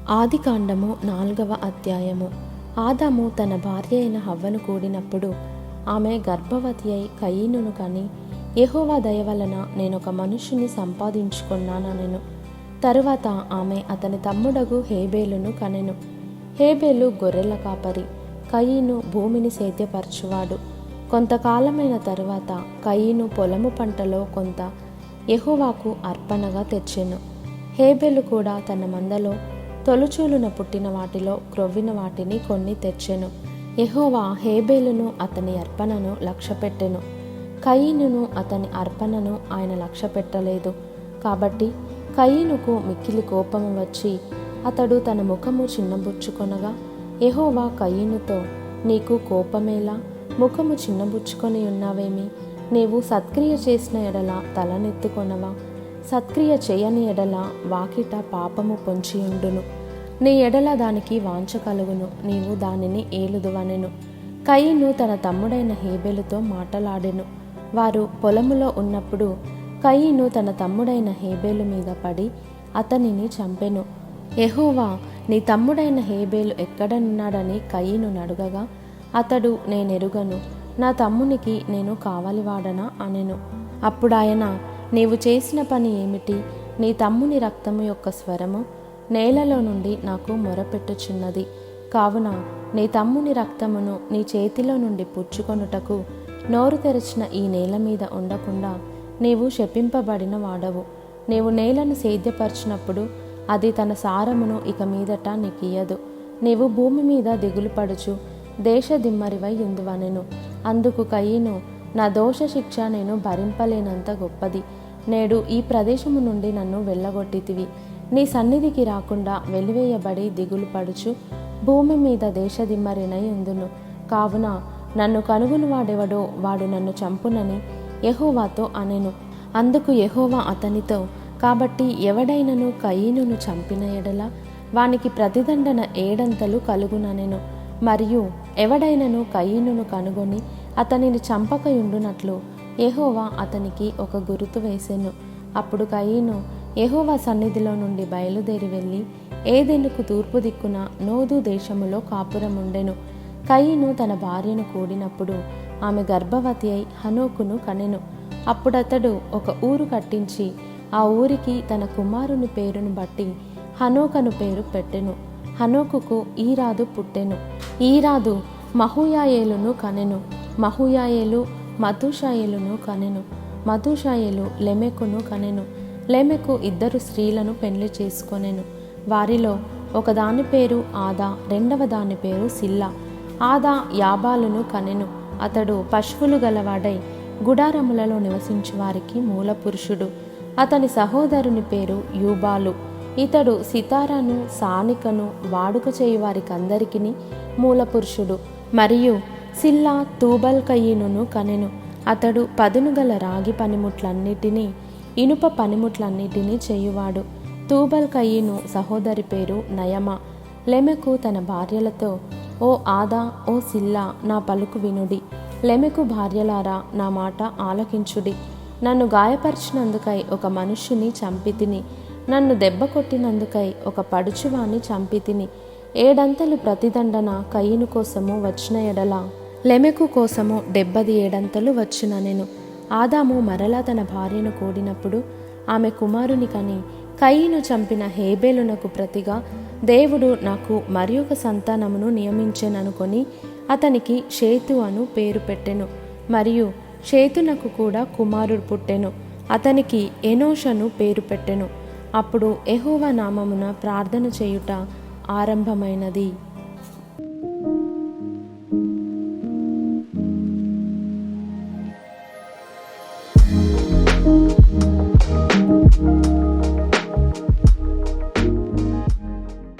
ఆదికాండము 4వ అధ్యాయము. ఆదాము తన భార్య అయిన హవ్వను కూడినప్పుడు ఆమె గర్భవతి అయి కయీనును కని, యెహోవా దయ వలన నేనొక మనుష్యుని సంపాదించుకున్నానెను. తరువాత ఆమె అతని తమ్ముడగు హేబేలును కనెను. హేబేలు గొర్రెల కాపరి, కయీను భూమిని సేద్యపరచువాడు. కొంతకాలమైన తరువాత కయీను పొలము పంటలో కొంత యెహోవాకు అర్పణగా తెచ్చెను. హేబేలు కూడా తన మందలో తొలుచూలున పుట్టిన వాటిలో క్రొవ్విన వాటిని కొన్ని తెచ్చెను. యెహోవా హేబేలును అతని అర్పణను లక్ష్యపెట్టెను, కయీనును అతని అర్పణను ఆయన లక్ష్యపెట్టలేదు. కాబట్టి కయీనుకు మిక్కిలి కోపము వచ్చి అతడు తన ముఖము చిన్నబుచ్చుకొనగా, యెహోవా కయీనుతో, నీకు కోపమేలా? ముఖము చిన్నబుచ్చుకొని ఉన్నావేమి? నీవు సత్క్రియ చేసిన ఎడల తలనెత్తుకొనవా? సత్క్రియ చేయని ఎడల వాకిట పాపము పొంచియుండును. నీ ఎడల దానికి వాంఛ కలుగును, నీవు దానిని ఏలుదువనెను. కయీను తన తమ్ముడైన హేబేలుతో మాటలాడెను. వారు పొలములో ఉన్నప్పుడు కయీను తన తమ్ముడైన హేబేలు మీద పడి అతనిని చంపెను. యెహోవా, నీ తమ్ముడైన హేబేలు ఎక్కడనున్నాడని కయీను నడుగగా, అతడు, నేనెరుగను, నా తమ్మునికి నేను కావలివాడనా అనెను. అప్పుడాయన, నీవు చేసిన పని ఏమిటి? నీ తమ్ముని రక్తము యొక్క స్వరము నేలలో నుండి నాకు మొరపెట్టుచున్నది. కావున నీ తమ్ముని రక్తమును నీ చేతిలో నుండి పుచ్చుకొనుటకు నోరు తెరచిన ఈ నేల మీద ఉండకుండా నీవు శపింపబడిన వాడవు. నీవు నేలను సేద్యపరచినప్పుడు అది తన సారమును ఇక మీదట నీకియ్యదు. నీవు భూమి మీద దిగులు పడుచు దేశదిమ్మరివై యుందువనెను. అందుకు కయీను, నా దోష శిక్ష నేను భరింపలేనంత గొప్పది. నేడు ఈ ప్రదేశము నుండి నన్ను వెళ్ళగొట్టితివి. నీ సన్నిధికి రాకుండా వెలివేయబడి దిగులు పడుచు భూమి మీద దేశదిమ్మరినై ఉందును. కావున నన్ను కనుగొనువాడెవడో వాడు నన్ను చంపునని యెహోవాతో అనెను. అందుకు యెహోవా అతనితో, కాబట్టి ఎవడైనను కయీనును చంపిన ఎడల వానికి ప్రతిదండన 7 కలుగుననెను. మరియు ఎవడైనను కయీనును కనుగొని అతనిని చంపకయుండునట్లు యెహోవా అతనికి ఒక గురుతు వేసెను. అప్పుడు కయీను యెహోవా సన్నిధిలో నుండి బయలుదేరి వెళ్ళి ఏదెనుకు తూర్పు దిక్కున నోదు దేశములో కాపురముండెను. కయీను తన భార్యను కూడినప్పుడు ఆమె గర్భవతి అయి హనోకును కనెను. అప్పుడతడు ఒక ఊరు కట్టించి ఆ ఊరికి తన కుమారుని పేరును బట్టి హనోకను పేరు పెట్టెను. హనోకుకు ఈరాదు పుట్టెను. ఈరాదు మహూయాయేలును కనెను. మహూయాయేలు మతూషాయేలును కనెను. మతూషాయేలు లెమెకును కనెను. లెమెకు 2 స్త్రీలను పెళ్లి చేసుకొనెను. వారిలో ఒకదాని పేరు ఆదా, రెండవ దాని పేరు సిల్లా. ఆదా యాబాలును కనెను. అతడు పశువులు గలవాడై గుడారములలో నివసించు వారికి మూల పురుషుడు. అతని సహోదరుని పేరు యూబాలు. ఇతడు సితారాను సానికను వాడుక చేయు వారికందరికిని మూల పురుషుడు. మరియు సిల్లా తూబల్ కయీనును కనెను. అతడు పదును గల రాగి పనిముట్లన్నిటినీ ఇనుప పనిముట్లన్నిటినీ చేయువాడు. తూబల్ కయీను సహోదరి పేరు నయమ. లెమెకు తన భార్యలతో, ఓ ఆదా, ఓ సిల్లా, నా పలుకు వినుడి. లెమెకు భార్యలారా, నా మాట ఆలకించుడి. నన్ను గాయపరిచినందుకై ఒక మనుష్యుని చంపితిని. నన్ను దెబ్బ కొట్టినందుకై ఒక పడుచువాణ్ణి చంపితిని. 7 ప్రతిదండన కయీను కోసము వచ్చిన ఎడల లెమెకు కోసము 77 వచ్చుననెను. ఆదాము మరలా తన భార్యను కూడినప్పుడు ఆమె కుమారుని కని, కయీను చంపిన హేబేలునకు ప్రతిగా దేవుడు నాకు మరి ఒక సంతానమును నియమించెననుకొని అతనికి షేతు అను పేరు పెట్టెను. మరియు షేతునకు కూడా కుమారుడు పుట్టెను. అతనికి ఎనోషను పేరు పెట్టెను. అప్పుడు యెహోవా నామమున ప్రార్థన చేయుట ఆరంభమైనది.